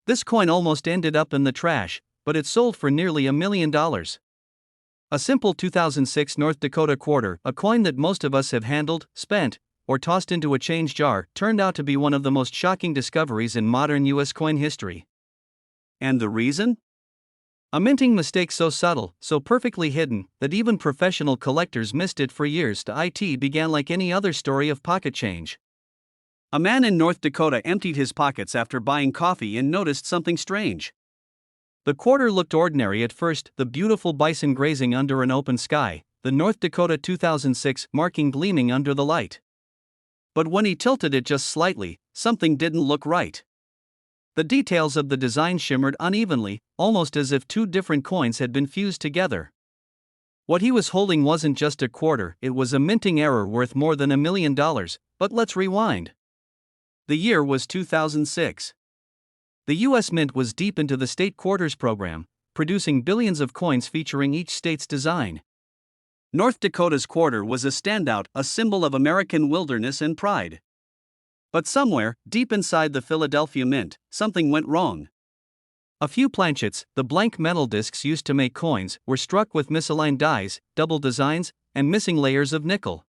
This coin almost ended up in the trash, but it sold for nearly $1 million. A simple 2006 North Dakota quarter, a coin that most of us have handled, spent, or tossed into a change jar, turned out to be one of the most shocking discoveries in modern U.S. coin history. And the reason? A minting mistake so subtle, so perfectly hidden, that even professional collectors missed it for years. It began like any other story of pocket change. A man in North Dakota emptied his pockets after buying coffee and noticed something strange. The quarter looked ordinary at first, the beautiful bison grazing under an open sky, the North Dakota 2006 marking gleaming under the light. But when he tilted it just slightly, something didn't look right. The details of the design shimmered unevenly, almost as if two different coins had been fused together. What he was holding wasn't just a quarter, it was a minting error worth more than $1 million, but let's rewind. The year was 2006. The U.S. Mint was deep into the state quarters program, producing billions of coins featuring each state's design. North Dakota's quarter was a standout, a symbol of American wilderness and pride. But somewhere, deep inside the Philadelphia Mint, something went wrong. A few planchets, the blank metal discs used to make coins, were struck with misaligned dies, double designs, and missing layers of nickel.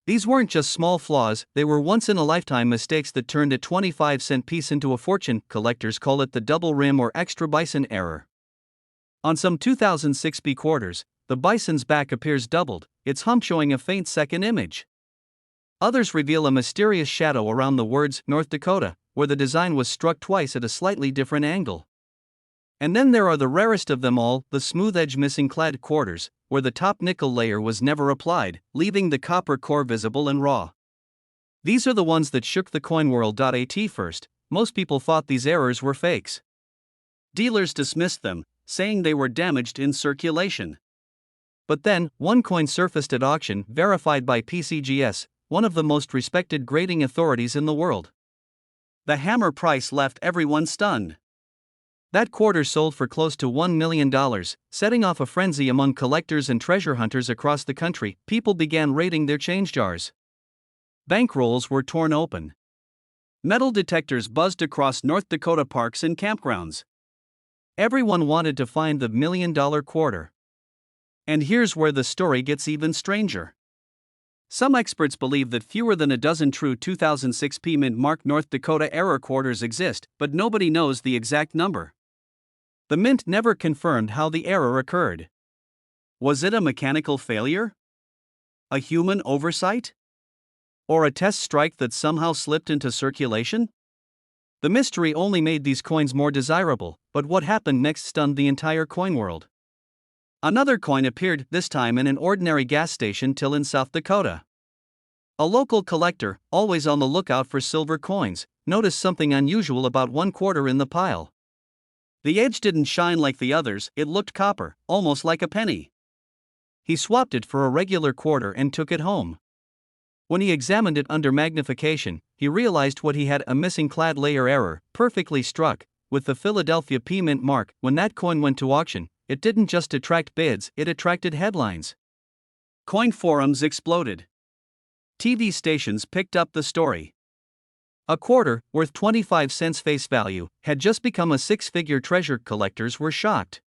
These weren't just small flaws, they were once-in-a-lifetime mistakes that turned a 25-cent piece into a fortune. Collectors call it the double rim or extra bison error. On some 2006 B quarters, the bison's back appears doubled, its hump showing a faint second image. Others reveal a mysterious shadow around the words North Dakota, where the design was struck twice at a slightly different angle. And then there are the rarest of them all, the smooth-edge missing clad quarters, where the top nickel layer was never applied, leaving the copper core visible and raw. These are the ones that shook the coin world. At first, most people thought these errors were fakes. Dealers dismissed them, saying they were damaged in circulation. But then, one coin surfaced at auction, verified by PCGS, one of the most respected grading authorities in the world. The hammer price left everyone stunned. That quarter sold for close to $1 million, setting off a frenzy among collectors and treasure hunters across the country. People began raiding their change jars. Bankrolls were torn open. Metal detectors buzzed across North Dakota parks and campgrounds. Everyone wanted to find the $1 million quarter. And here's where the story gets even stranger. Some experts believe that fewer than a dozen true 2006 P Mint marked North Dakota error quarters exist, but nobody knows the exact number. The Mint never confirmed how the error occurred. Was it a mechanical failure? A human oversight? Or a test strike that somehow slipped into circulation? The mystery only made these coins more desirable, but what happened next stunned the entire coin world. Another coin appeared, this time in an ordinary gas station till in South Dakota. A local collector, always on the lookout for silver coins, noticed something unusual about one quarter in the pile. The edge didn't shine like the others, it looked copper, almost like a penny. He swapped it for a regular quarter and took it home. When he examined it under magnification, he realized what he had: a missing clad layer error, perfectly struck, with the Philadelphia P Mint mark. When that coin went to auction, it didn't just attract bids, it attracted headlines. Coin forums exploded. TV stations picked up the story. A quarter, worth 25 cents face value, had just become a six-figure treasure. Collectors were shocked.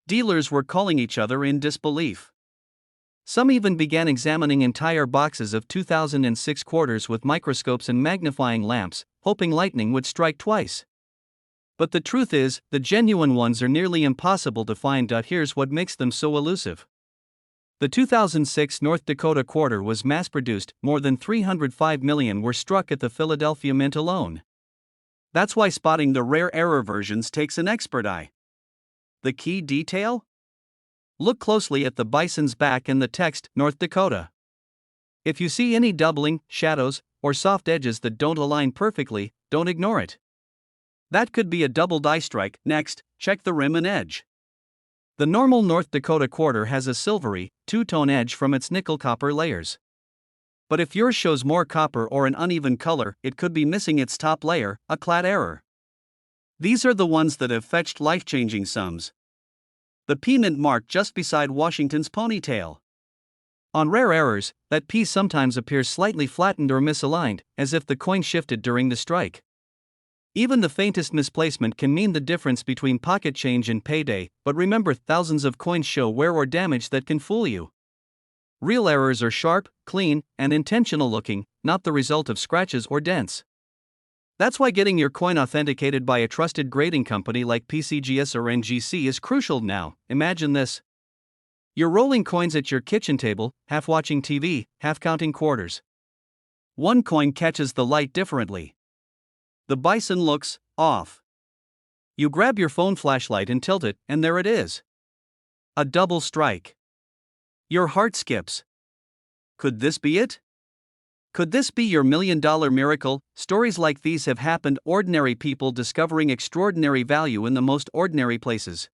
Dealers were calling each other in disbelief. Some even began examining entire boxes of 2006 quarters with microscopes and magnifying lamps, hoping lightning would strike twice. But the truth is, the genuine ones are nearly impossible to find. Here's what makes them so elusive. The 2006 North Dakota quarter was mass-produced, more than 305 million were struck at the Philadelphia Mint alone. That's why spotting the rare error versions takes an expert eye. The key detail? Look closely at the bison's back and the text, North Dakota. If you see any doubling, shadows, or soft edges that don't align perfectly, don't ignore it. That could be a double die strike. Next, check the rim and edge. The normal North Dakota quarter has a silvery, two-tone edge from its nickel-copper layers. But if yours shows more copper or an uneven color, it could be missing its top layer, a clad error. These are the ones that have fetched life-changing sums. The P Mint mark just beside Washington's ponytail. On rare errors, that P sometimes appears slightly flattened or misaligned, as if the coin shifted during the strike. Even the faintest misplacement can mean the difference between pocket change and payday, but remember, thousands of coins show wear or damage that can fool you. Real errors are sharp, clean, and intentional looking, not the result of scratches or dents. That's why getting your coin authenticated by a trusted grading company like PCGS or NGC is crucial now. Imagine this. You're rolling coins at your kitchen table, half watching TV, half counting quarters. One coin catches the light differently. The bison looks off. You grab your phone flashlight and tilt it, and there it is. A double strike. Your heart skips. Could this be it? Could this be your $1,000,000 miracle? Stories like these have happened, ordinary people discovering extraordinary value in the most ordinary places.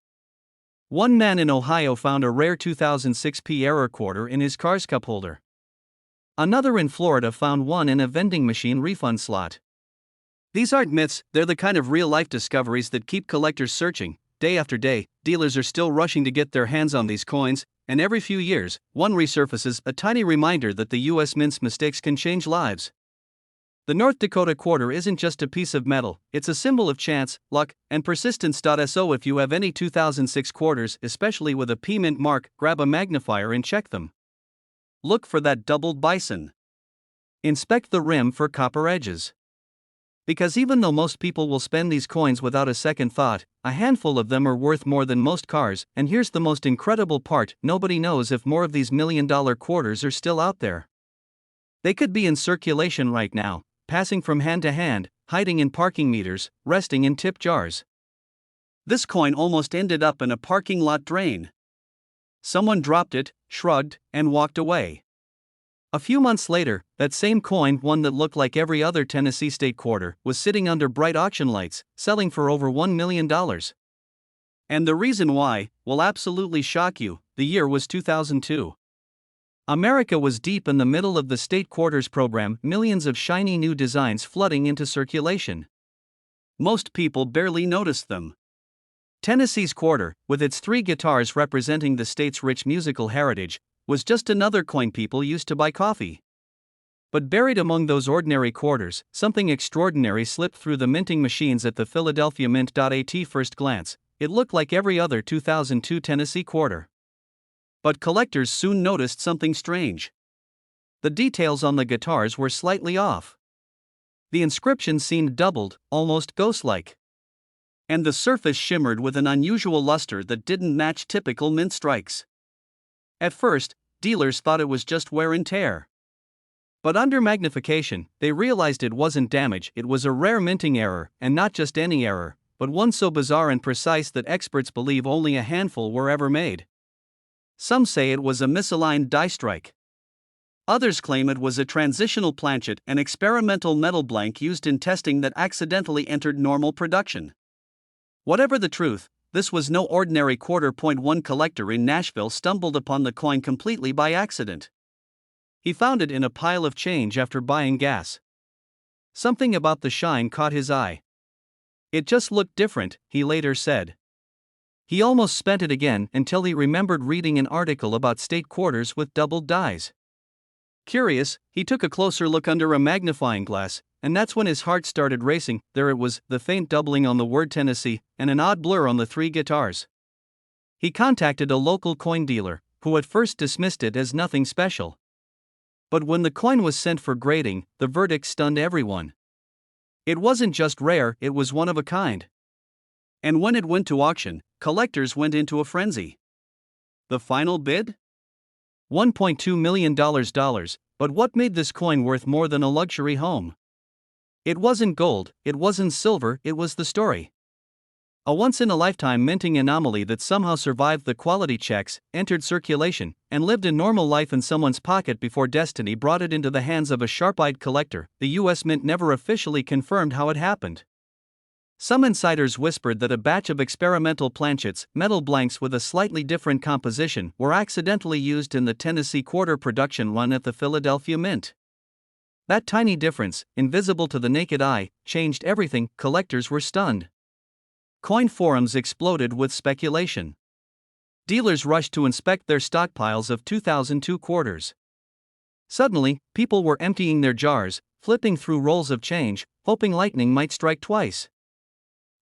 One man in Ohio found a rare 2006 error quarter in his car's cup holder. Another in Florida found one in a vending machine refund slot. These aren't myths, they're the kind of real-life discoveries that keep collectors searching. Day after day, dealers are still rushing to get their hands on these coins, and every few years, one resurfaces, a tiny reminder that the U.S. Mint's mistakes can change lives. The North Dakota quarter isn't just a piece of metal, it's a symbol of chance, luck, and persistence. So if you have any 2006 quarters, especially with a P Mint mark, grab a magnifier and check them. Look for that doubled bison. Inspect the rim for copper edges. Because even though most people will spend these coins without a second thought, a handful of them are worth more than most cars, and here's the most incredible part, nobody knows if more of these $1,000,000 quarters are still out there. They could be in circulation right now, passing from hand to hand, hiding in parking meters, resting in tip jars. This coin almost ended up in a parking lot drain. Someone dropped it, shrugged, and walked away. A few months later, that same coin, one that looked like every other Tennessee state quarter, was sitting under bright auction lights, selling for over $1,000,000. And the reason why will absolutely shock you. The year was 2002. America was deep in the middle of the state quarters program, millions of shiny new designs flooding into circulation. Most people barely noticed them. Tennessee's quarter, with its 3 guitars representing the state's rich musical heritage, was just another coin people used to buy coffee. But buried among those ordinary quarters, something extraordinary slipped through the minting machines at the Philadelphia Mint. At first glance, it looked like every other 2002 Tennessee quarter. But collectors soon noticed something strange. The details on the guitars were slightly off. The inscription seemed doubled, almost ghost-like. And the surface shimmered with an unusual luster that didn't match typical mint strikes. At first, dealers thought it was just wear and tear. But under magnification, they realized it wasn't damage, it was a rare minting error, and not just any error, but one so bizarre and precise that experts believe only a handful were ever made. Some say it was a misaligned die strike. Others claim it was a transitional planchet, an experimental metal blank used in testing that accidentally entered normal production. Whatever the truth, this was no ordinary quarter. One collector in Nashville stumbled upon the coin completely by accident. He found it in a pile of change after buying gas. Something about the shine caught his eye. It just looked different, he later said. He almost spent it again until he remembered reading an article about state quarters with doubled dies. Curious, he took a closer look under a magnifying glass, and that's when his heart started racing. There it was, the faint doubling on the word Tennessee, and an odd blur on the 3 guitars. He contacted a local coin dealer, who at first dismissed it as nothing special. But when the coin was sent for grading, the verdict stunned everyone. It wasn't just rare, it was one of a kind. And when it went to auction, collectors went into a frenzy. The final bid? $1.2 million. But what made this coin worth more than a luxury home? It wasn't gold, it wasn't silver, it was the story. A once-in-a-lifetime minting anomaly that somehow survived the quality checks, entered circulation, and lived a normal life in someone's pocket before destiny brought it into the hands of a sharp-eyed collector. The U.S. Mint never officially confirmed how it happened. Some insiders whispered that a batch of experimental planchets, metal blanks with a slightly different composition, were accidentally used in the Tennessee quarter production run at the Philadelphia Mint. That tiny difference, invisible to the naked eye, changed everything. Collectors were stunned. Coin forums exploded with speculation. Dealers rushed to inspect their stockpiles of 2002 quarters. Suddenly, people were emptying their jars, flipping through rolls of change, hoping lightning might strike twice.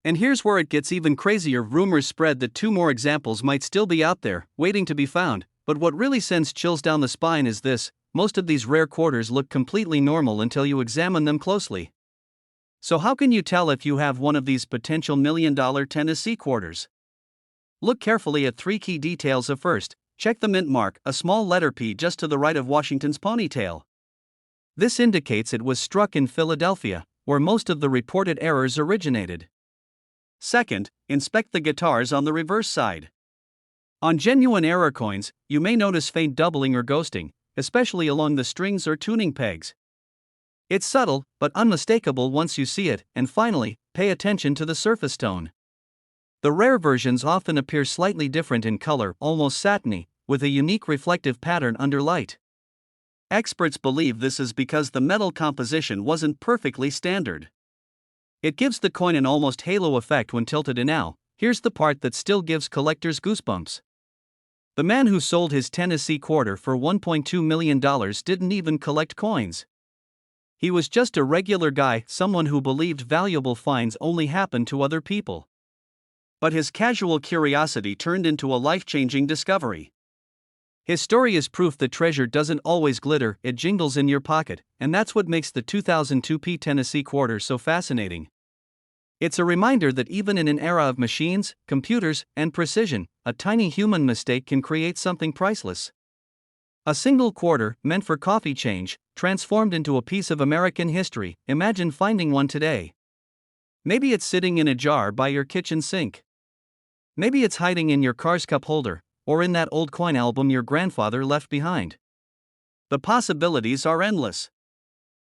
And here's where it gets even crazier. Rumors spread that 2 more examples might still be out there, waiting to be found, but what really sends chills down the spine is this: most of these rare quarters look completely normal until you examine them closely. So how can you tell if you have one of these potential $1 million Tennessee quarters? Look carefully at 3 key details. First, check the mint mark, a small letter P just to the right of Washington's ponytail. This indicates it was struck in Philadelphia, where most of the reported errors originated. Second, inspect the guitars on the reverse side. On genuine error coins, you may notice faint doubling or ghosting, especially along the strings or tuning pegs. It's subtle, but unmistakable once you see it. And finally, pay attention to the surface tone. The rare versions often appear slightly different in color, almost satiny, with a unique reflective pattern under light. Experts believe this is because the metal composition wasn't perfectly standard. It gives the coin an almost halo effect when tilted. And now, here's the part that still gives collectors goosebumps. The man who sold his Tennessee quarter for $1.2 million didn't even collect coins. He was just a regular guy, someone who believed valuable finds only happened to other people. But his casual curiosity turned into a life-changing discovery. His story is proof that treasure doesn't always glitter, it jingles in your pocket, and that's what makes the 2002 Tennessee quarter so fascinating. It's a reminder that even in an era of machines, computers, and precision, a tiny human mistake can create something priceless. A single quarter, meant for coffee change, transformed into a piece of American history. Imagine finding one today. Maybe it's sitting in a jar by your kitchen sink. Maybe it's hiding in your car's cup holder, or in that old coin album your grandfather left behind. The possibilities are endless.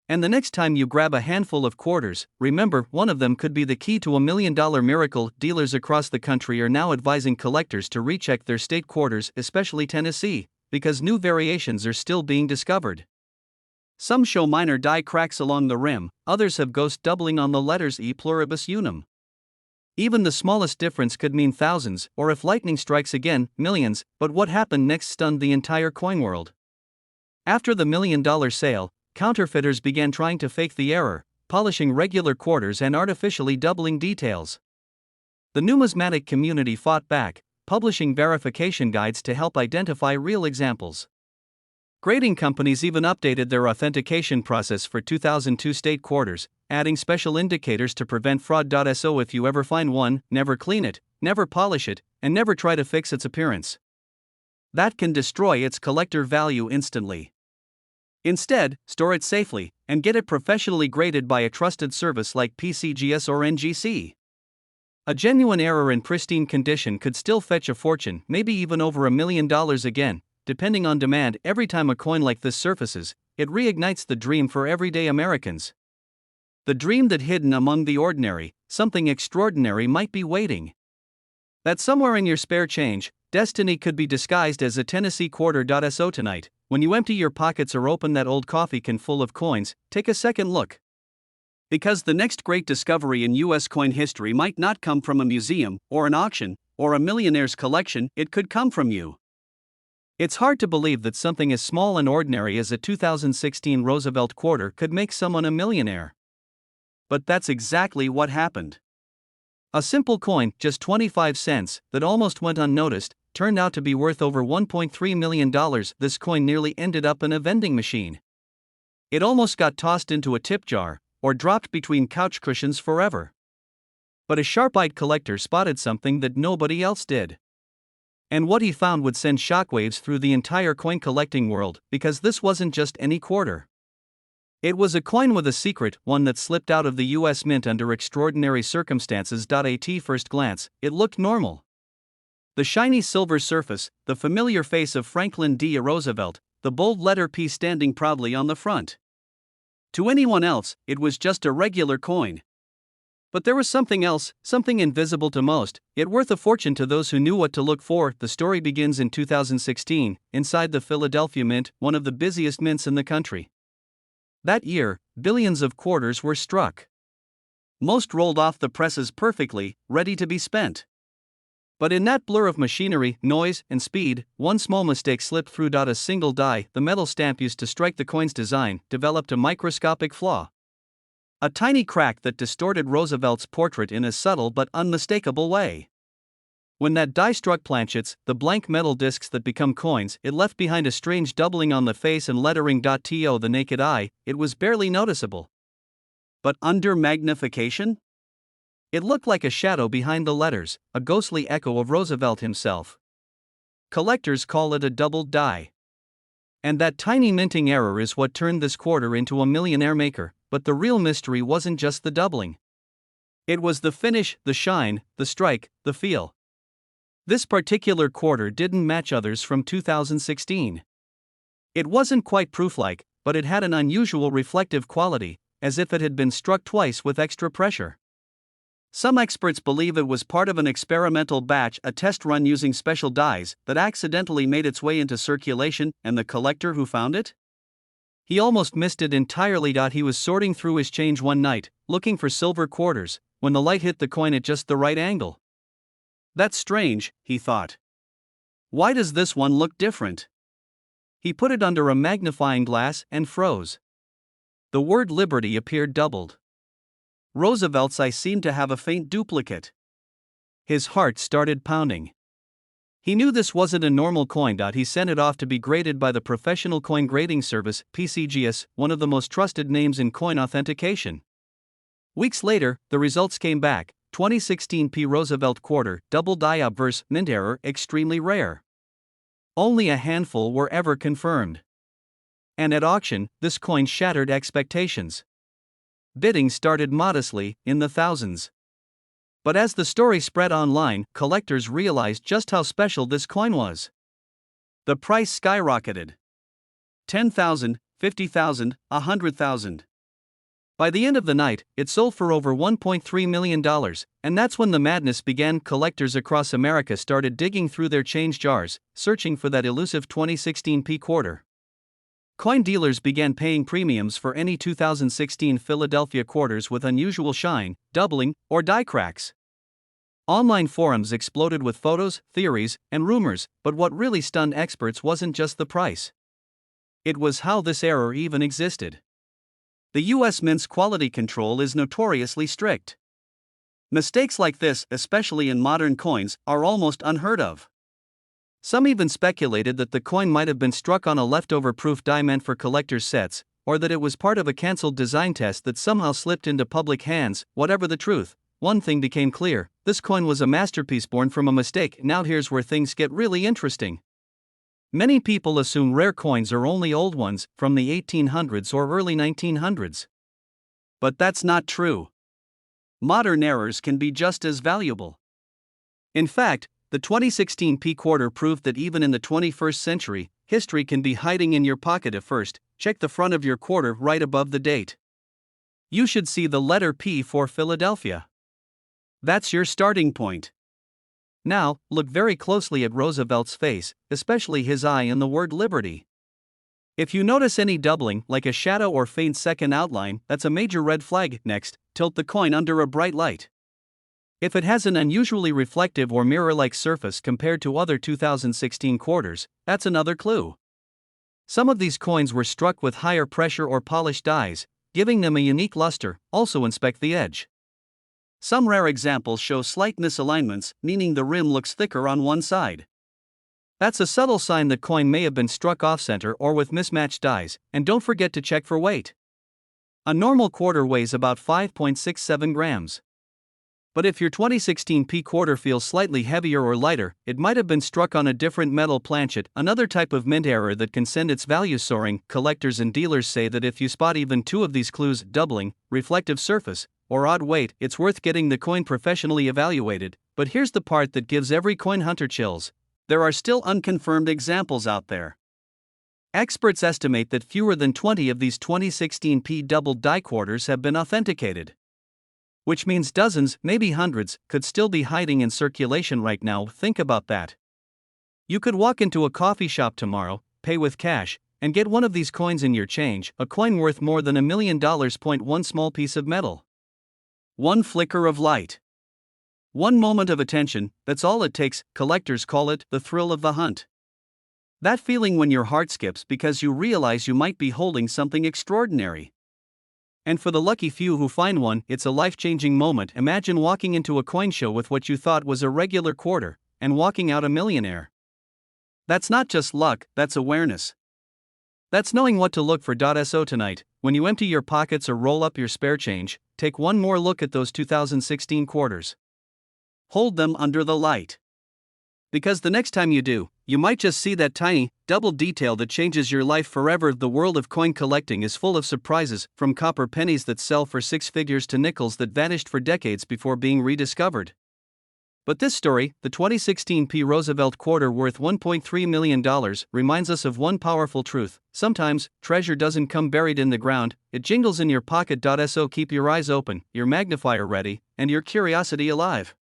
And the next time you grab a handful of quarters, remember, one of them could be the key to $1 million miracle. Dealers across the country are now advising collectors to recheck their state quarters, especially Tennessee, because new variations are still being discovered. Some show minor die cracks along the rim, others have ghost doubling on the letters E pluribus unum. Even the smallest difference could mean thousands, or if lightning strikes again, millions. But what happened next stunned the entire coin world. After the $1 million sale, counterfeiters began trying to fake the error, polishing regular quarters and artificially doubling details. The numismatic community fought back, publishing verification guides to help identify real examples. Grading companies even updated their authentication process for 2002 state quarters, adding special indicators to prevent fraud. So if you ever find one, never clean it, never polish it, and never try to fix its appearance. That can destroy its collector value instantly. Instead, store it safely, and get it professionally graded by a trusted service like PCGS or NGC. A genuine error in pristine condition could still fetch a fortune, maybe even over $1 million again, depending on demand. Every time a coin like this surfaces, it reignites the dream for everyday Americans. The dream that hidden among the ordinary, something extraordinary might be waiting. That somewhere in your spare change, destiny could be disguised as a Tennessee quarter. So tonight, when you empty your pockets or open that old coffee can full of coins, take a second look. Because the next great discovery in U.S. coin history might not come from a museum, or an auction, or a millionaire's collection, it could come from you. It's hard to believe that something as small and ordinary as a 2016 Roosevelt quarter could make someone a millionaire. But that's exactly what happened. A simple coin, just 25 cents, that almost went unnoticed, turned out to be worth over $1.3 million. This coin nearly ended up in a vending machine. It almost got tossed into a tip jar, or dropped between couch cushions forever. But a sharp-eyed collector spotted something that nobody else did. And what he found would send shockwaves through the entire coin collecting world, because this wasn't just any quarter. It was a coin with a secret, one that slipped out of the U.S. Mint under extraordinary circumstances. At first glance, it looked normal. The shiny silver surface, the familiar face of Franklin D. Roosevelt, the bold letter P standing proudly on the front. To anyone else, it was just a regular coin. But there was something else, something invisible to most, yet worth a fortune to those who knew what to look for. The story begins in 2016, inside the Philadelphia Mint, one of the busiest mints in the country. That year, billions of quarters were struck. Most rolled off the presses perfectly, ready to be spent. But in that blur of machinery, noise, and speed, one small mistake slipped through. A single die, the metal stamp used to strike the coin's design, developed a microscopic flaw. A tiny crack that distorted Roosevelt's portrait in a subtle but unmistakable way. When that die struck planchets, the blank metal discs that become coins, it left behind a strange doubling on the face and lettering. To the naked eye, it was barely noticeable. But under magnification? It looked like a shadow behind the letters, a ghostly echo of Roosevelt himself. Collectors call it a doubled die. And that tiny minting error is what turned this quarter into a millionaire maker, but the real mystery wasn't just the doubling. It was the finish, the shine, the strike, the feel. This particular quarter didn't match others from 2016. It wasn't quite proof-like, but it had an unusual reflective quality, as if it had been struck twice with extra pressure. Some experts believe it was part of an experimental batch, a test run using special dies, that accidentally made its way into circulation, and the collector who found it? He almost missed it entirely. He was sorting through his change one night, looking for silver quarters, when the light hit the coin at just the right angle. That's strange, he thought. Why does this one look different? He put it under a magnifying glass and froze. The word liberty appeared doubled. Roosevelt's eye seemed to have a faint duplicate. His heart started pounding. He knew this wasn't a normal coin. He sent it off to be graded by the Professional Coin Grading Service, PCGS, one of the most trusted names in coin authentication. Weeks later, the results came back. 2016 P. Roosevelt quarter, double die obverse, mint error, extremely rare. Only a handful were ever confirmed. And at auction, this coin shattered expectations. Bidding started modestly, in the thousands. But as the story spread online, collectors realized just how special this coin was. The price skyrocketed. $10,000, $50,000, $100,000. By the end of the night, it sold for over $1.3 million, and that's when the madness began. Collectors across America started digging through their change jars, searching for that elusive 2016 P quarter. Coin dealers began paying premiums for any 2016 Philadelphia quarters with unusual shine, doubling, or die cracks. Online forums exploded with photos, theories, and rumors, but what really stunned experts wasn't just the price. It was how this error even existed. The U.S. Mint's quality control is notoriously strict. Mistakes like this, especially in modern coins, are almost unheard of. Some even speculated that the coin might have been struck on a leftover proof die meant for collector's sets, or that it was part of a cancelled design test that somehow slipped into public hands. Whatever the truth, one thing became clear: this coin was a masterpiece born from a mistake. Now here's where things get really interesting. Many people assume rare coins are only old ones, from the 1800s or early 1900s. But that's not true. Modern errors can be just as valuable. In fact, the 2016 P quarter proved that even in the 21st century, history can be hiding in your pocket. At first, check the front of your quarter right above the date. You should see the letter P for Philadelphia. That's your starting point. Now, look very closely at Roosevelt's face, especially his eye and the word liberty. If you notice any doubling, like a shadow or faint second outline, that's a major red flag. Next, tilt the coin under a bright light. If it has an unusually reflective or mirror-like surface compared to other 2016 quarters, that's another clue. Some of these coins were struck with higher pressure or polished dies, giving them a unique luster. Also inspect the edge. Some rare examples show slight misalignments, meaning the rim looks thicker on one side. That's a subtle sign the coin may have been struck off-center or with mismatched dies, and don't forget to check for weight. A normal quarter weighs about 5.67 grams. But if your 2016 P quarter feels slightly heavier or lighter, it might have been struck on a different metal planchet. Another type of mint error that can send its value soaring. Collectors and dealers say that if you spot even two of these clues, doubling, reflective surface, or odd weight, it's worth getting the coin professionally evaluated. But here's the part that gives every coin hunter chills: there are still unconfirmed examples out there. Experts estimate that fewer than 20 of these 2016 P doubled die quarters have been authenticated. Which means dozens, maybe hundreds, could still be hiding in circulation right now. Think about that. You could walk into a coffee shop tomorrow, pay with cash, and get one of these coins in your change, a coin worth more than $1 million. One small piece of metal. One flicker of light. One moment of attention, that's all it takes. Collectors call it the thrill of the hunt. That feeling when your heart skips because you realize you might be holding something extraordinary. And for the lucky few who find one, it's a life-changing moment. Imagine walking into a coin show with what you thought was a regular quarter, and walking out a millionaire. That's not just luck, that's awareness. That's knowing what to look for. So tonight, when you empty your pockets or roll up your spare change, take one more look at those 2016 quarters. Hold them under the light. Because the next time you do, you might just see that tiny, double detail that changes your life forever. The world of coin collecting is full of surprises, from copper pennies that sell for six figures to nickels that vanished for decades before being rediscovered. But this story, the 2016 P. Roosevelt quarter worth $1.3 million, reminds us of one powerful truth: sometimes, treasure doesn't come buried in the ground, it jingles in your pocket. So keep your eyes open, your magnifier ready, and your curiosity alive.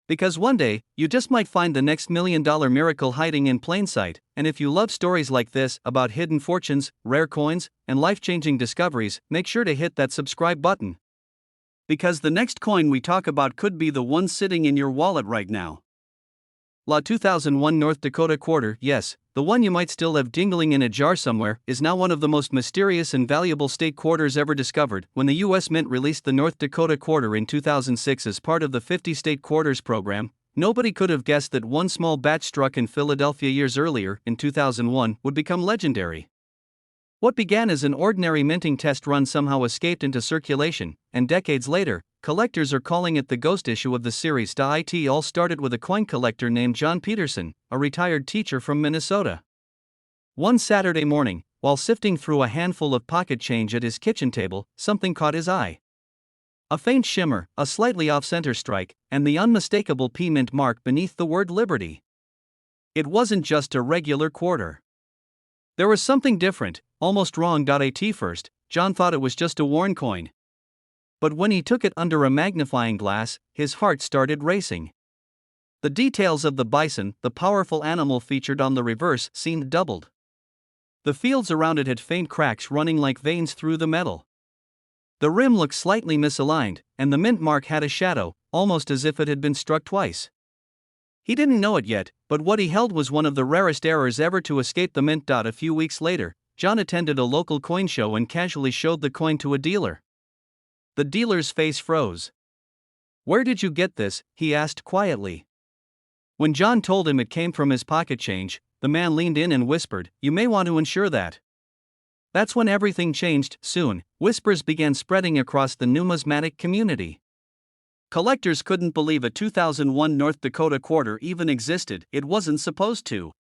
Because one day, you just might find the next $1 million miracle hiding in plain sight. And if you love stories like this, about hidden fortunes, rare coins, and life-changing discoveries, make sure to hit that subscribe button. Because the next coin we talk about could be the one sitting in your wallet right now. La 2001 North Dakota quarter, yes, the one you might still have dingling in a jar somewhere, is now one of the most mysterious and valuable state quarters ever discovered. When the U.S. Mint released the North Dakota quarter in 2006 as part of the 50 State Quarters program, nobody could have guessed that one small batch struck in Philadelphia years earlier, in 2001, would become legendary. What began as an ordinary minting test run somehow escaped into circulation, and decades later, collectors are calling it the ghost issue of the series. It all started with a coin collector named John Peterson, a retired teacher from Minnesota. One Saturday morning, while sifting through a handful of pocket change at his kitchen table, something caught his eye. A faint shimmer, a slightly off-center strike, and the unmistakable P mint mark beneath the word Liberty. It wasn't just a regular quarter. There was something different, almost wrong. At first, John thought it was just a worn coin. But when he took it under a magnifying glass, his heart started racing. The details of the bison, the powerful animal featured on the reverse, seemed doubled. The fields around it had faint cracks running like veins through the metal. The rim looked slightly misaligned, and the mint mark had a shadow, almost as if it had been struck twice. He didn't know it yet, but what he held was one of the rarest errors ever to escape the mint. A few weeks later, John attended a local coin show and casually showed the coin to a dealer. The dealer's face froze. "Where did you get this?" he asked quietly. When John told him it came from his pocket change, the man leaned in and whispered, "You may want to insure that." That's when everything changed. Soon, whispers began spreading across the numismatic community. Collectors couldn't believe a 2001 North Dakota quarter even existed. It wasn't supposed to.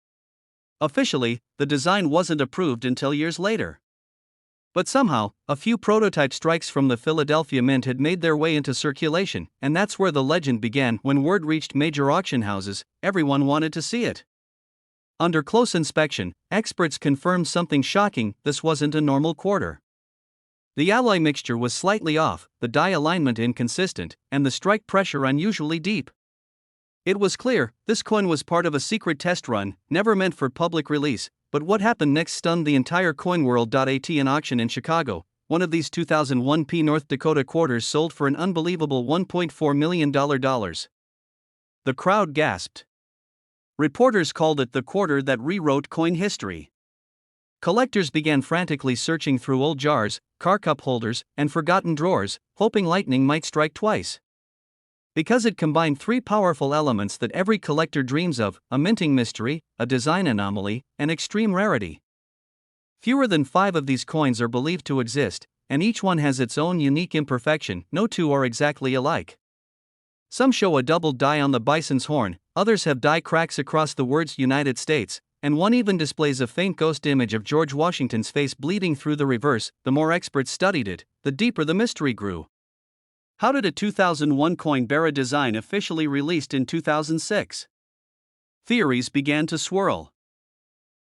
Officially, the design wasn't approved until years later. But somehow, a few prototype strikes from the Philadelphia Mint had made their way into circulation, and that's where the legend began. When word reached major auction houses, everyone wanted to see it. Under close inspection, experts confirmed something shocking: this wasn't a normal quarter. The alloy mixture was slightly off, the die alignment inconsistent, and the strike pressure unusually deep. It was clear, this coin was part of a secret test run, never meant for public release. But what happened next stunned the entire coin world. At an auction in Chicago, one of these 2001 P North Dakota quarters sold for an unbelievable $1.4 million. The crowd gasped. Reporters called it the quarter that rewrote coin history. Collectors began frantically searching through old jars, car cup holders, and forgotten drawers, hoping lightning might strike twice. Because it combined three powerful elements that every collector dreams of: a minting mystery, a design anomaly, and extreme rarity. Fewer than 5 of these coins are believed to exist, and each one has its own unique imperfection. No two are exactly alike. Some show a doubled die on the bison's horn, others have die cracks across the words United States, and one even displays a faint ghost image of George Washington's face bleeding through the reverse. The more experts studied it, the deeper the mystery grew. How did a 2001 coin bear a design officially released in 2006? Theories began to swirl.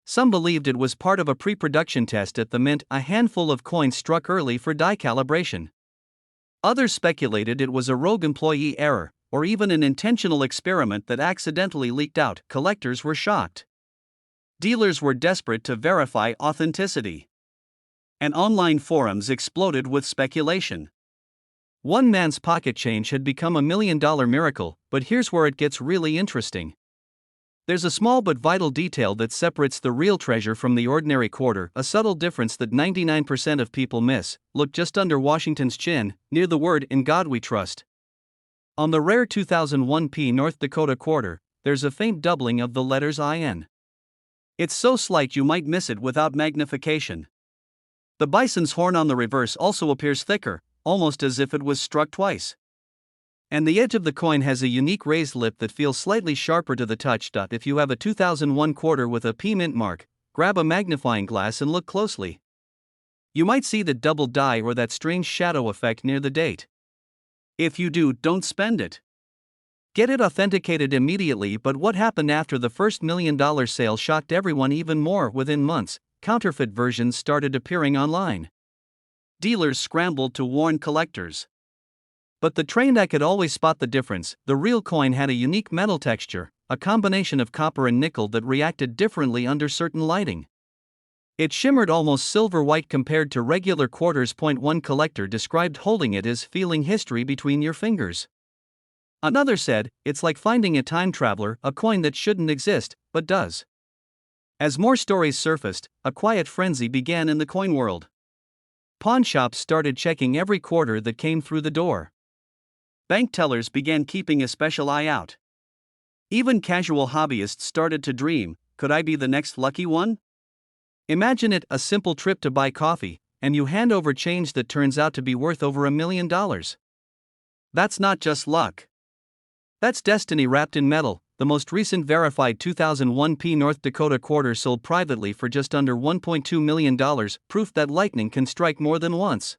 Some believed it was part of a pre-production test at the Mint, a handful of coins struck early for die calibration. Others speculated it was a rogue employee error, or even an intentional experiment that accidentally leaked out. Collectors were shocked. Dealers were desperate to verify authenticity. And online forums exploded with speculation. One man's pocket change had become $1 million miracle, but here's where it gets really interesting. There's a small but vital detail that separates the real treasure from the ordinary quarter, a subtle difference that 99% of people miss. Look just under Washington's chin, near the word "In God We Trust." On the rare 2001p North Dakota quarter, there's a faint doubling of the letters IN. It's so slight you might miss it without magnification. The bison's horn on the reverse also appears thicker, almost as if it was struck twice. And the edge of the coin has a unique raised lip that feels slightly sharper to the touch. If you have a 2001 quarter with a P mint mark, grab a magnifying glass and look closely. You might see the double die or that strange shadow effect near the date. If you do, don't spend it. Get it authenticated immediately. But what happened after the first $1 million sale shocked everyone even more. Within months, counterfeit versions started appearing online. Dealers scrambled to warn collectors. But the trained eye could always spot the difference. The real coin had a unique metal texture, a combination of copper and nickel that reacted differently under certain lighting. It shimmered almost silver white compared to regular quarters. One collector described holding it as feeling history between your fingers. Another said, "It's like finding a time traveler, a coin that shouldn't exist, but does." As more stories surfaced, a quiet frenzy began in the coin world. Pawn shops started checking every quarter that came through the door. Bank tellers began keeping a special eye out. Even casual hobbyists started to dream, could I be the next lucky one? Imagine it, a simple trip to buy coffee, and you hand over change that turns out to be worth over $1 million. That's not just luck. That's destiny wrapped in metal. The most recent verified 2001p North Dakota quarter sold privately for just under $1.2 million, proof that lightning can strike more than once.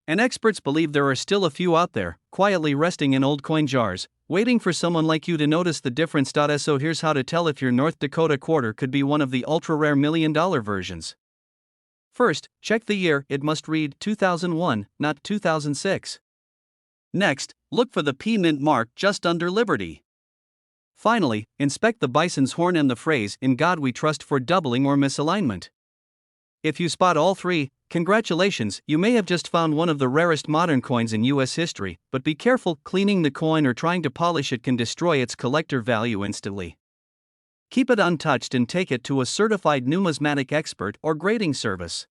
And experts believe there are still a few out there, quietly resting in old coin jars, waiting for someone like you to notice the difference. So here's how to tell if your North Dakota quarter could be one of the ultra-rare $1 million versions. First, check the year. It must read 2001, not 2006. Next, look for the P mint mark just under Liberty. Finally, inspect the bison's horn and the phrase "In God We Trust" for doubling or misalignment. If you spot all three, congratulations, you may have just found one of the rarest modern coins in U.S. history, but be careful. Cleaning the coin or trying to polish it can destroy its collector value instantly. Keep it untouched and take it to a certified numismatic expert or grading service.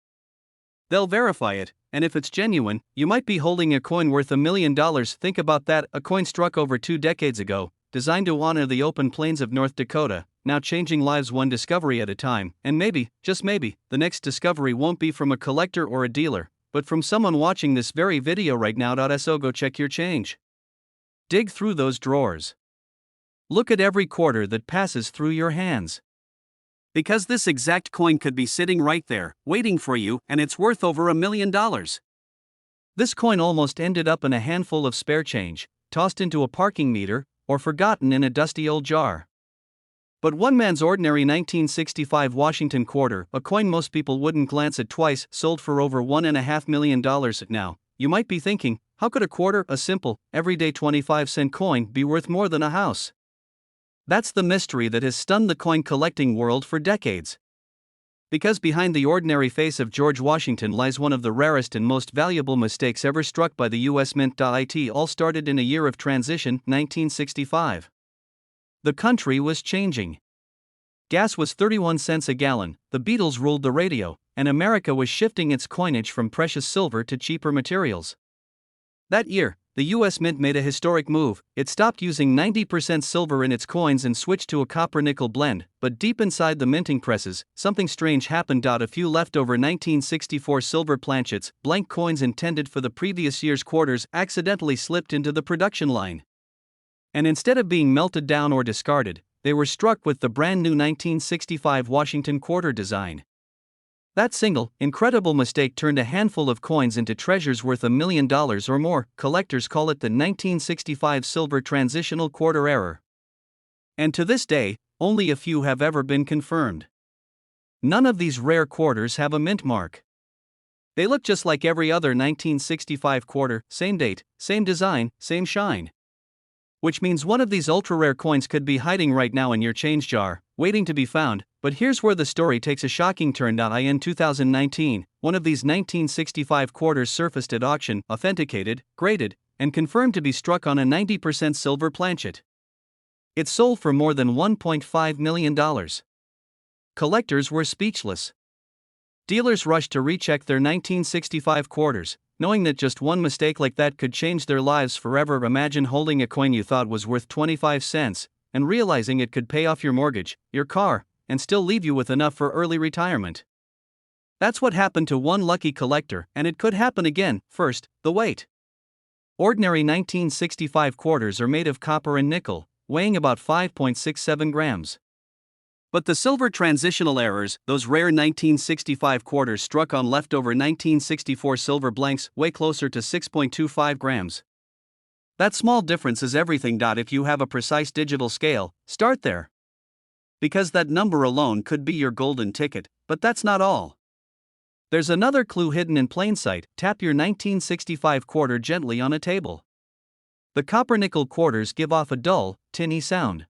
They'll verify it, and if it's genuine, you might be holding a coin worth $1 million. Think about that, a coin struck over 2 decades ago, designed to honor the open plains of North Dakota, now changing lives one discovery at a time. And maybe, just maybe, the next discovery won't be from a collector or a dealer, but from someone watching this very video right now. So go check your change. Dig through those drawers. Look at every quarter that passes through your hands. Because this exact coin could be sitting right there, waiting for you, and it's worth over $1 million. This coin almost ended up in a handful of spare change, tossed into a parking meter, or forgotten in a dusty old jar. But one man's ordinary 1965 Washington quarter, a coin most people wouldn't glance at twice, sold for over $1.5 million. Now, you might be thinking, how could a quarter, a simple, everyday 25-cent coin, be worth more than a house? That's the mystery that has stunned the coin collecting world for decades. Because behind the ordinary face of George Washington lies one of the rarest and most valuable mistakes ever struck by the U.S. Mint. It all started in a year of transition, 1965. The country was changing. Gas was 31 cents a gallon, the Beatles ruled the radio, and America was shifting its coinage from precious silver to cheaper materials. That year, the U.S. Mint made a historic move. It stopped using 90% silver in its coins and switched to a copper-nickel blend, but deep inside the minting presses, something strange happened. A few leftover 1964 silver planchets, blank coins intended for the previous year's quarters, accidentally slipped into the production line. And instead of being melted down or discarded, they were struck with the brand new 1965 Washington quarter design. That single, incredible mistake turned a handful of coins into treasures worth $1 million or more. Collectors call it the 1965 silver transitional quarter error. And to this day, only a few have ever been confirmed. None of these rare quarters have a mint mark. They look just like every other 1965 quarter, same date, same design, same shine. Which means one of these ultra-rare coins could be hiding right now in your change jar, waiting to be found. But here's where the story takes a shocking turn. In 2019, one of these 1965 quarters surfaced at auction, authenticated, graded, and confirmed to be struck on a 90% silver planchet. It sold for more than $1.5 million. Collectors were speechless. Dealers rushed to recheck their 1965 quarters, knowing that just one mistake like that could change their lives forever. Imagine holding a coin you thought was worth 25 cents, and realizing it could pay off your mortgage, your car, and still leave you with enough for early retirement. That's what happened to one lucky collector, and it could happen again. First, the weight. Ordinary 1965 quarters are made of copper and nickel, weighing about 5.67 grams. But the silver transitional errors, those rare 1965 quarters struck on leftover 1964 silver blanks, weigh closer to 6.25 grams. That small difference is everything. If you have a precise digital scale, start there. Because that number alone could be your golden ticket, but that's not all. There's another clue hidden in plain sight. Tap your 1965 quarter gently on a table. The copper-nickel quarters give off a dull, tinny sound.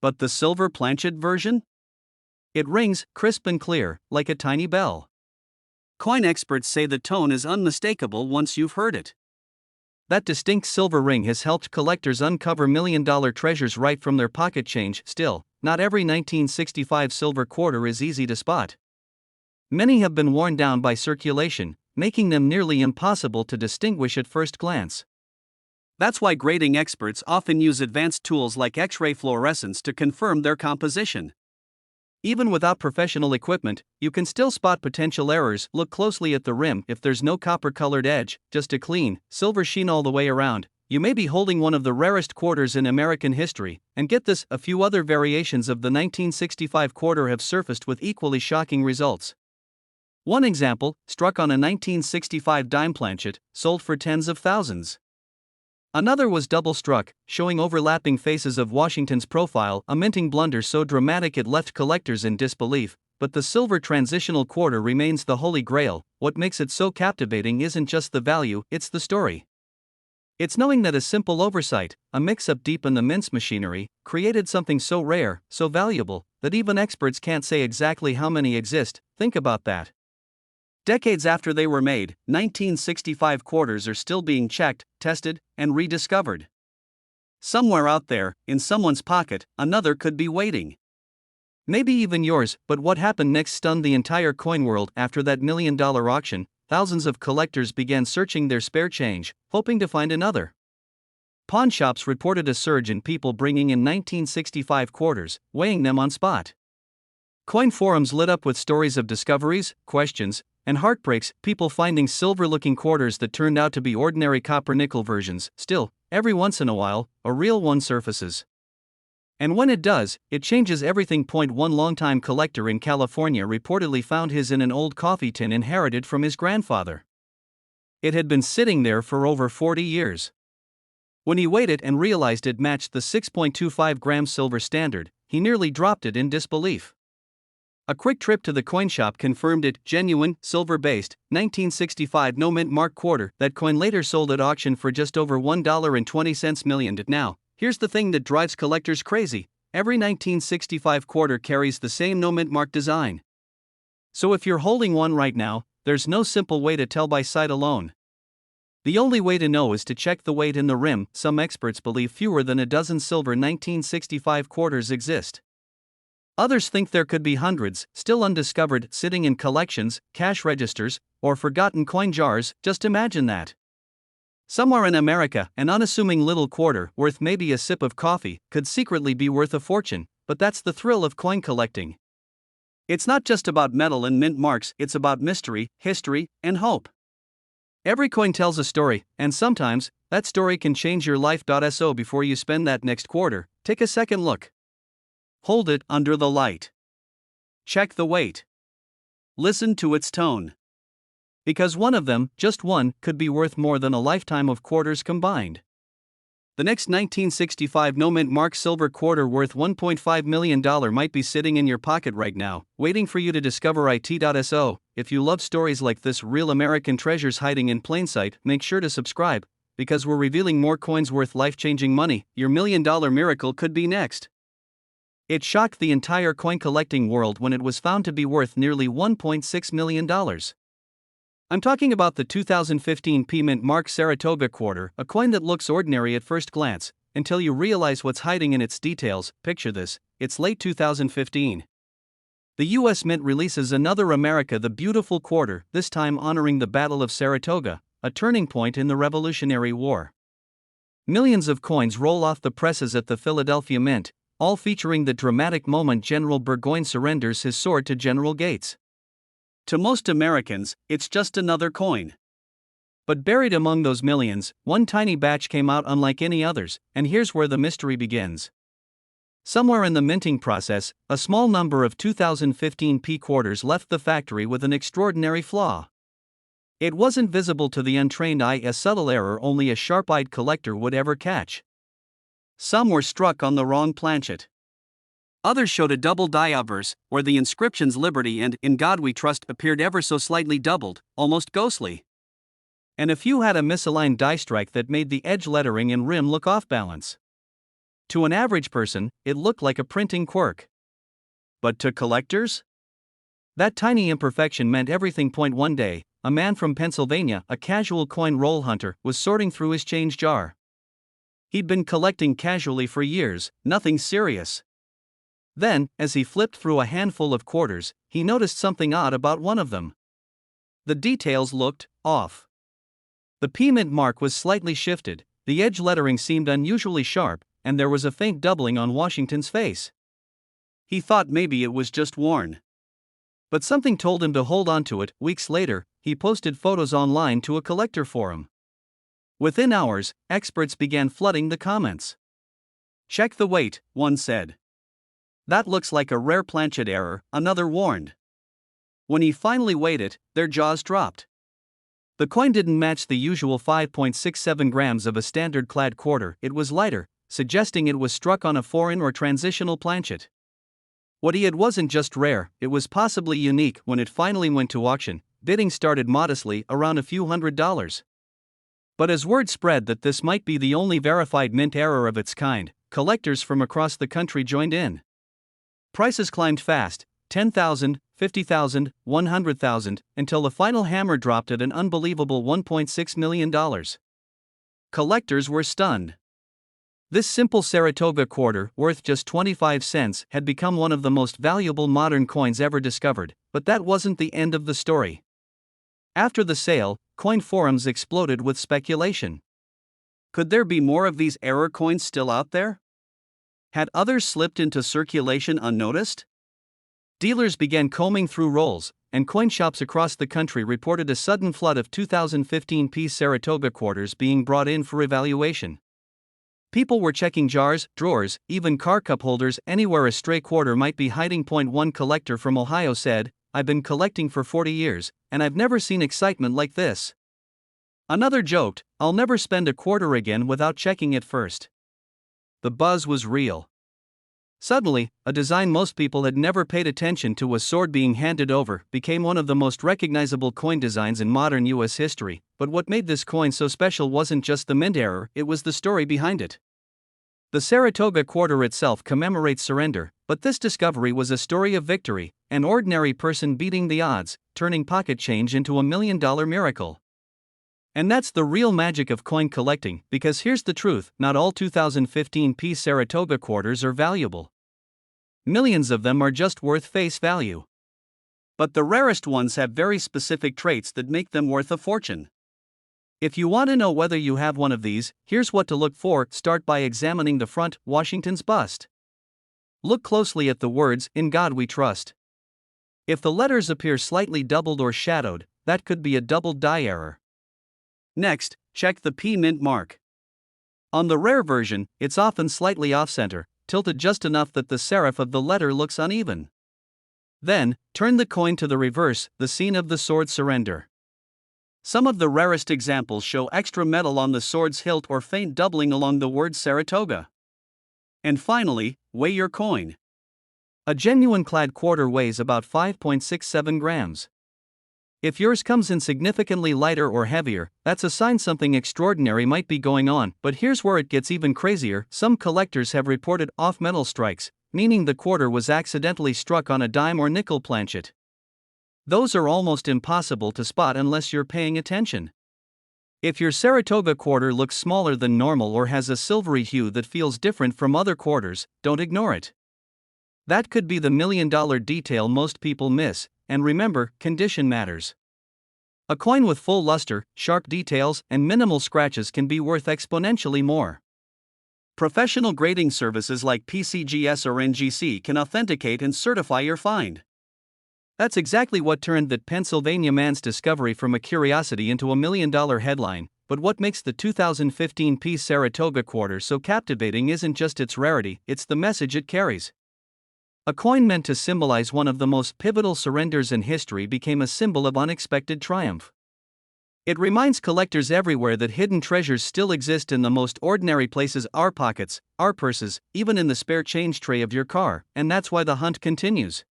But the silver planchet version? It rings, crisp and clear, like a tiny bell. Coin experts say the tone is unmistakable once you've heard it. That distinct silver ring has helped collectors uncover million-dollar treasures right from their pocket change. Still, not every 1965 silver quarter is easy to spot. Many have been worn down by circulation, making them nearly impossible to distinguish at first glance. That's why grading experts often use advanced tools like X-ray fluorescence to confirm their composition. Even without professional equipment, you can still spot potential errors. Look closely at the rim. If there's no copper-colored edge, just a clean, silver sheen all the way around, you may be holding one of the rarest quarters in American history. And get this, a few other variations of the 1965 quarter have surfaced with equally shocking results. One example, struck on a 1965 dime planchet, sold for tens of thousands. Another was double-struck, showing overlapping faces of Washington's profile, a minting blunder so dramatic it left collectors in disbelief. But the silver transitional quarter remains the holy grail. What makes it so captivating isn't just the value, it's the story. It's knowing that a simple oversight, a mix-up deep in the mince machinery, created something so rare, so valuable, that even experts can't say exactly how many exist. Think about that. Decades after they were made, 1965 quarters are still being checked, tested, and rediscovered. Somewhere out there, in someone's pocket, another could be waiting. Maybe even yours. But what happened next stunned the entire coin world. After that million-dollar auction, thousands of collectors began searching their spare change, hoping to find another. Pawn shops reported a surge in people bringing in 1965 quarters, weighing them on spot. Coin forums lit up with stories of discoveries, questions, and heartbreaks, people finding silver-looking quarters that turned out to be ordinary copper-nickel versions. Still, every once in a while, a real one surfaces. And when it does, it changes everything. One longtime collector in California reportedly found his in an old coffee tin inherited from his grandfather. It had been sitting there for over 40 years. When he weighed it and realized it matched the 6.25 gram silver standard, he nearly dropped it in disbelief. A quick trip to the coin shop confirmed it, genuine, silver-based, 1965 no-mint mark quarter. That coin later sold at auction for just over $1.20 million. Now, here's the thing that drives collectors crazy. Every 1965 quarter carries the same no-mint mark design. So if you're holding one right now, there's no simple way to tell by sight alone. The only way to know is to check the weight in the rim. Some experts believe fewer than a dozen silver 1965 quarters exist. Others think there could be hundreds, still undiscovered, sitting in collections, cash registers, or forgotten coin jars. Just imagine that. Somewhere in America, an unassuming little quarter, worth maybe a sip of coffee, could secretly be worth a fortune. But that's the thrill of coin collecting. It's not just about metal and mint marks, it's about mystery, history, and hope. Every coin tells a story, and sometimes, that story can change your life. So before you spend that next quarter, take a second look. Hold it under the light. Check the weight. Listen to its tone. Because one of them, just one, could be worth more than a lifetime of quarters combined. The next 1965 no-mint mark silver quarter worth $1.5 million might be sitting in your pocket right now, waiting for you to discover it. So, if you love stories like this, real American treasures hiding in plain sight, make sure to subscribe, because we're revealing more coins worth life-changing money. Your million-dollar miracle could be next. It shocked the entire coin collecting world when it was found to be worth nearly $1.6 million. I'm talking about the 2015 P-Mint Mark Saratoga quarter, a coin that looks ordinary at first glance, until you realize what's hiding in its details. Picture this, it's late 2015. The US Mint releases another America the Beautiful quarter, this time honoring the Battle of Saratoga, a turning point in the Revolutionary War. Millions of coins roll off the presses at the Philadelphia Mint, all featuring the dramatic moment General Burgoyne surrenders his sword to General Gates. To most Americans, it's just another coin. But buried among those millions, one tiny batch came out unlike any others, and here's where the mystery begins. Somewhere in the minting process, a small number of 2015 P quarters left the factory with an extraordinary flaw. It wasn't visible to the untrained eye, a subtle error only a sharp-eyed collector would ever catch. Some were struck on the wrong planchet. Others showed a double die obverse, where the inscriptions Liberty and In God We Trust appeared ever so slightly doubled, almost ghostly. And a few had a misaligned die strike that made the edge lettering and rim look off balance. To an average person, it looked like a printing quirk. But to collectors? That tiny imperfection meant everything. One day, a man from Pennsylvania, a casual coin roll hunter, was sorting through his change jar. He'd been collecting casually for years, nothing serious. Then, as he flipped through a handful of quarters, he noticed something odd about one of them. The details looked off. The P mint mark was slightly shifted, the edge lettering seemed unusually sharp, and there was a faint doubling on Washington's face. He thought maybe it was just worn. But something told him to hold on to it. Weeks later, he posted photos online to a collector forum. Within hours, experts began flooding the comments. "Check the weight," one said. "That looks like a rare planchet error," another warned. When he finally weighed it, their jaws dropped. The coin didn't match the usual 5.67 grams of a standard clad quarter, it was lighter, suggesting it was struck on a foreign or transitional planchet. What he had wasn't just rare, it was possibly unique. When it finally went to auction, bidding started modestly, around a few $100s. But as word spread that this might be the only verified mint error of its kind, collectors from across the country joined in. Prices climbed fast, $10,000, $50,000, $100,000, until the final hammer dropped at an unbelievable $1.6 million. Collectors were stunned. This simple Saratoga quarter, worth just 25 cents, had become one of the most valuable modern coins ever discovered, but that wasn't the end of the story. After the sale, coin forums exploded with speculation. Could there be more of these error coins still out there? Had others slipped into circulation unnoticed? Dealers began combing through rolls, and coin shops across the country reported a sudden flood of 2015 P Saratoga quarters being brought in for evaluation. People were checking jars, drawers, even car cup holders, anywhere a stray quarter might be hiding. One collector from Ohio said, "I've been collecting for 40 years, and I've never seen excitement like this." Another joked, "I'll never spend a quarter again without checking it first." The buzz was real. Suddenly, a design most people had never paid attention to, a sword being handed over, became one of the most recognizable coin designs in modern U.S. history. But what made this coin so special wasn't just the mint error, it was the story behind it. The Saratoga quarter itself commemorates surrender, but this discovery was a story of victory, an ordinary person beating the odds, turning pocket change into a $1 million miracle. And that's the real magic of coin collecting, because here's the truth, not all 2015 P Saratoga quarters are valuable. Millions of them are just worth face value. But the rarest ones have very specific traits that make them worth a fortune. If you want to know whether you have one of these, here's what to look for. Start by examining the front, Washington's bust. Look closely at the words, "In God We Trust." If the letters appear slightly doubled or shadowed, that could be a doubled die error. Next, check the P mint mark. On the rare version, it's often slightly off-center, tilted just enough that the serif of the letter looks uneven. Then, turn the coin to the reverse, the scene of the sword surrender. Some of the rarest examples show extra metal on the sword's hilt or faint doubling along the word Saratoga. And finally, weigh your coin. A genuine clad quarter weighs about 5.67 grams. If yours comes in significantly lighter or heavier, that's a sign something extraordinary might be going on. But here's where it gets even crazier. Some collectors have reported off-metal strikes, meaning the quarter was accidentally struck on a dime or nickel planchet. Those are almost impossible to spot unless you're paying attention. If your Saratoga quarter looks smaller than normal or has a silvery hue that feels different from other quarters, don't ignore it. That could be the $1,000,000 detail most people miss, and remember, condition matters. A coin with full luster, sharp details, and minimal scratches can be worth exponentially more. Professional grading services like PCGS or NGC can authenticate and certify your find. That's exactly what turned that Pennsylvania man's discovery from a curiosity into a $1,000,000 headline. But what makes the 2015 piece Saratoga quarter so captivating isn't just its rarity, it's the message it carries. A coin meant to symbolize one of the most pivotal surrenders in history became a symbol of unexpected triumph. It reminds collectors everywhere that hidden treasures still exist in the most ordinary places: our pockets, our purses, even in the spare change tray of your car, and that's why the hunt continues.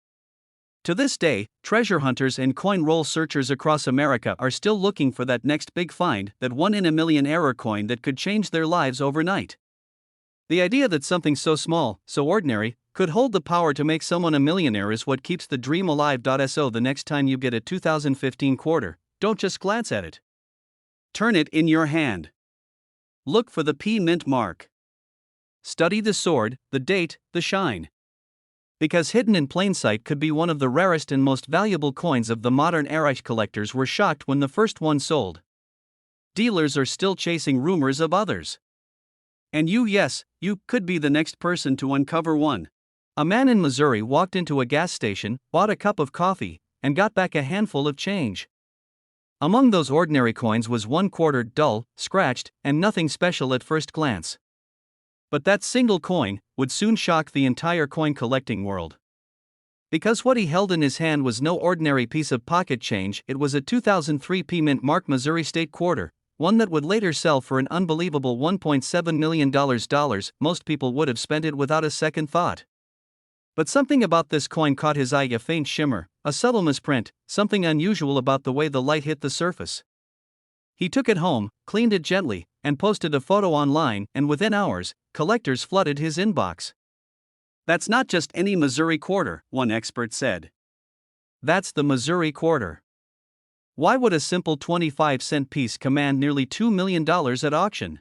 To this day, treasure hunters and coin roll searchers across America are still looking for that next big find, that one-in-a-million error coin that could change their lives overnight. The idea that something so small, so ordinary, could hold the power to make someone a millionaire is what keeps the dream alive. So the next time you get a 2015 quarter, don't just glance at it. Turn it in your hand. Look for the P mint mark. Study the sword, the date, the shine. Because hidden in plain sight could be one of the rarest and most valuable coins of the modern era. Collectors were shocked when the first one sold. Dealers are still chasing rumors of others. And yes, you could be the next person to uncover one. A man in Missouri walked into a gas station, bought a cup of coffee, and got back a handful of change. Among those ordinary coins was one quarter, dull, scratched, and nothing special at first glance. But that single coin would soon shock the entire coin collecting world. Because what he held in his hand was no ordinary piece of pocket change, it was a 2003 P mint mark Missouri State quarter, one that would later sell for an unbelievable $1.7 million. Most people would have spent it without a second thought. But something about this coin caught his eye: a faint shimmer, a subtle misprint, something unusual about the way the light hit the surface. He took it home, cleaned it gently, and posted a photo online, and within hours, collectors flooded his inbox. That's not just any Missouri quarter, one expert said. That's the Missouri quarter. Why would a simple 25-cent piece command nearly $2 million at auction?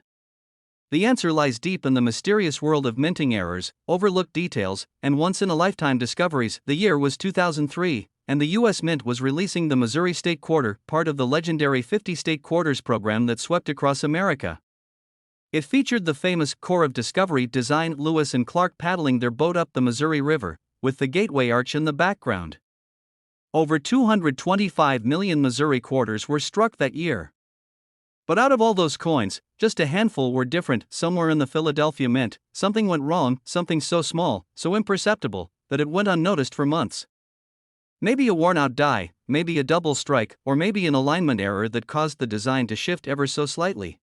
The answer lies deep in the mysterious world of minting errors, overlooked details, and once-in-a-lifetime discoveries. The year was 2003, and the U.S. Mint was releasing the Missouri State Quarter, part of the legendary 50 State Quarters program that swept across America. It featured the famous Core of Discovery design, Lewis and Clark paddling their boat up the Missouri River, with the Gateway Arch in the background. Over 225 million Missouri quarters were struck that year. But out of all those coins, just a handful were different. Somewhere in the Philadelphia Mint, something went wrong, something so small, so imperceptible, that it went unnoticed for months. Maybe a worn-out die, maybe a double strike, or maybe an alignment error that caused the design to shift ever so slightly.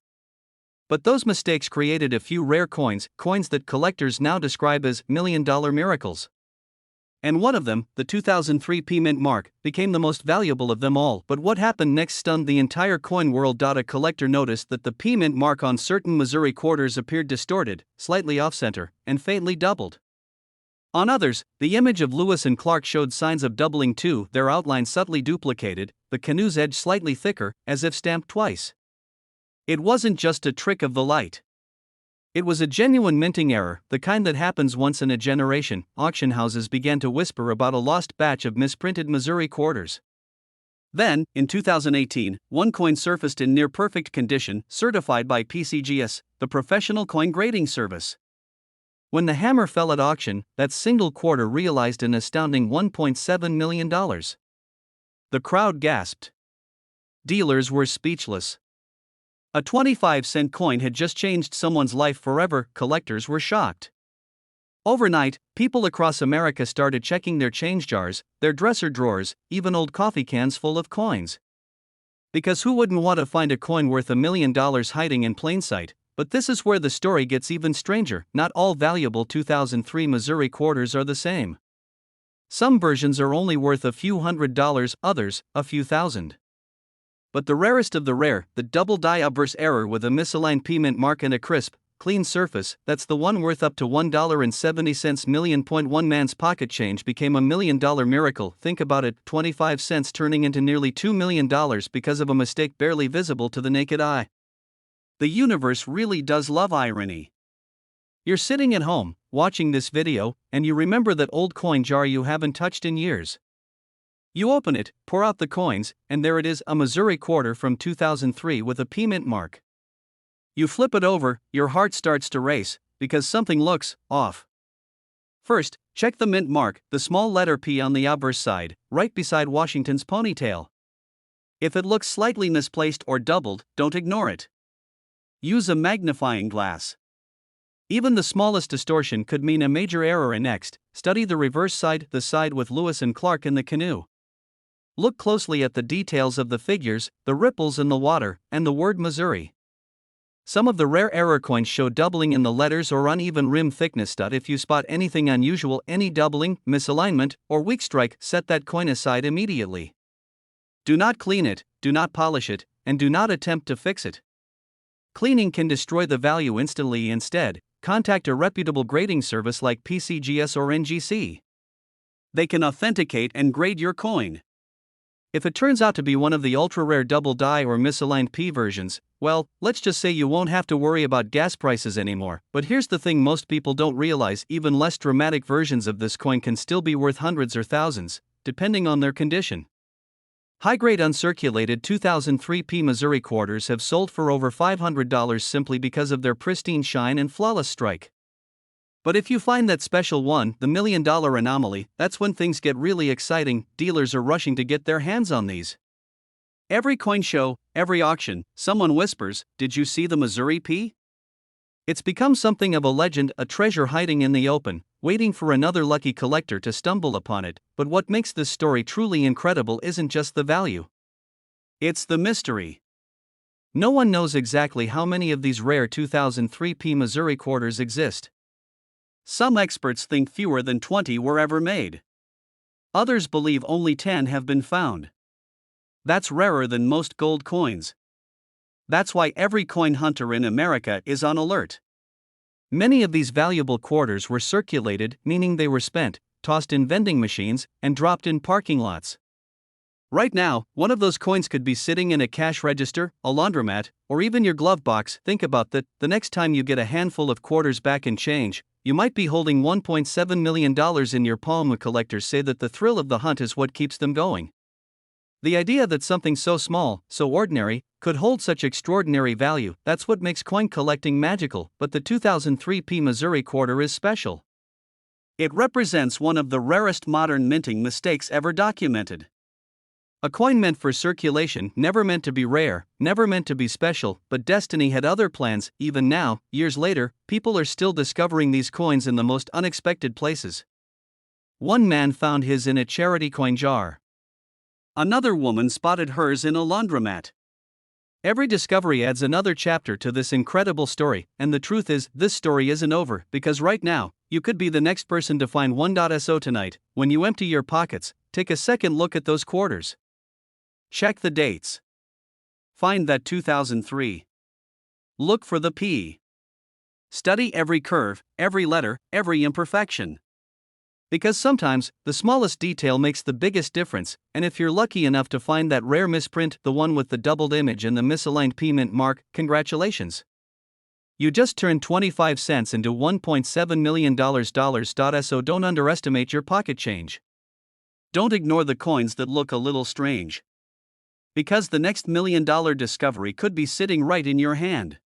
But those mistakes created a few rare coins that collectors now describe as $1,000,000 miracles. And one of them, the 2003 P mint mark, became the most valuable of them all. But what happened next stunned the entire coin world. A collector noticed that the P mint mark on certain Missouri quarters appeared distorted, slightly off-center, and faintly doubled. On others, the image of Lewis and Clark showed signs of doubling too, their outline subtly duplicated, the canoe's edge slightly thicker, as if stamped twice. It wasn't just a trick of the light. It was a genuine minting error, the kind that happens once in a generation. Auction houses began to whisper about a lost batch of misprinted Missouri quarters. Then, in 2018, one coin surfaced in near-perfect condition, certified by PCGS, the professional coin grading service. When the hammer fell at auction, that single quarter realized an astounding $1.7 million. The crowd gasped. Dealers were speechless. A 25-cent coin had just changed someone's life forever. Collectors were shocked. Overnight, people across America started checking their change jars, their dresser drawers, even old coffee cans full of coins. Because who wouldn't want to find a coin worth $1 million hiding in plain sight? But this is where the story gets even stranger. Not all valuable 2003 Missouri quarters are the same. Some versions are only worth a few $100, others, a few thousand. But the rarest of the rare, the double die obverse error with a misaligned P mint mark and a crisp, clean surface, that's the one worth up to $1.70 million. One man's pocket change became a $1 million miracle. Think about it, 25 cents turning into nearly $2 million because of a mistake barely visible to the naked eye. The universe really does love irony. You're sitting at home, watching this video, and you remember that old coin jar you haven't touched in years. You open it, pour out the coins, and there it is, a Missouri quarter from 2003 with a P mint mark. You flip it over, your heart starts to race, because something looks off. First, check the mint mark, the small letter P on the obverse side, right beside Washington's ponytail. If it looks slightly misplaced or doubled, don't ignore it. Use a magnifying glass. Even the smallest distortion could mean a major error. Next, study the reverse side, the side with Lewis and Clark in the canoe. Look closely at the details of the figures, the ripples in the water, and the word Missouri. Some of the rare error coins show doubling in the letters or uneven rim thickness. If you spot anything unusual, any doubling, misalignment, or weak strike, set that coin aside immediately. Do not clean it, do not polish it, and do not attempt to fix it. Cleaning can destroy the value instantly. Instead, contact a reputable grading service like PCGS or NGC. They can authenticate and grade your coin. If it turns out to be one of the ultra-rare double die or misaligned P versions, well, let's just say you won't have to worry about gas prices anymore. But here's the thing most people don't realize: even less dramatic versions of this coin can still be worth hundreds or thousands, depending on their condition. High-grade uncirculated 2003 P Missouri quarters have sold for over $500 simply because of their pristine shine and flawless strike. But if you find that special one, the $1 million anomaly, that's when things get really exciting. Dealers are rushing to get their hands on these. Every coin show, every auction, someone whispers, "Did you see the Missouri P?" It's become something of a legend, a treasure hiding in the open, waiting for another lucky collector to stumble upon it. But what makes this story truly incredible isn't just the value. It's the mystery. No one knows exactly how many of these rare 2003 P Missouri quarters exist. Some experts think fewer than 20 were ever made. Others believe only 10 have been found. That's rarer than most gold coins. That's why every coin hunter in America is on alert. Many of these valuable quarters were circulated, meaning they were spent, tossed in vending machines, and dropped in parking lots. Right now, one of those coins could be sitting in a cash register, a laundromat, or even your glove box. Think about that. The next time you get a handful of quarters back in change, you might be holding $1.7 million in your palm. Collectors say that the thrill of the hunt is what keeps them going. The idea that something so small, so ordinary, could hold such extraordinary value, that's what makes coin collecting magical. But the 2003 P Missouri quarter is special. It represents one of the rarest modern minting mistakes ever documented. A coin meant for circulation, never meant to be rare, never meant to be special, but destiny had other plans. Even now, years later, people are still discovering these coins in the most unexpected places. One man found his in a charity coin jar. Another woman spotted hers in a laundromat. Every discovery adds another chapter to this incredible story, and the truth is, this story isn't over, because right now, you could be the next person to find one. So tonight, when you empty your pockets, take a second look at those quarters. Check the dates. Find that 2003. Look for the P. Study every curve, every letter, every imperfection. Because sometimes, the smallest detail makes the biggest difference, and if you're lucky enough to find that rare misprint, the one with the doubled image and the misaligned P mint mark, congratulations. You just turned 25 cents into $1.7 million. So don't underestimate your pocket change. Don't ignore the coins that look a little strange. Because the next $1 million discovery could be sitting right in your hand.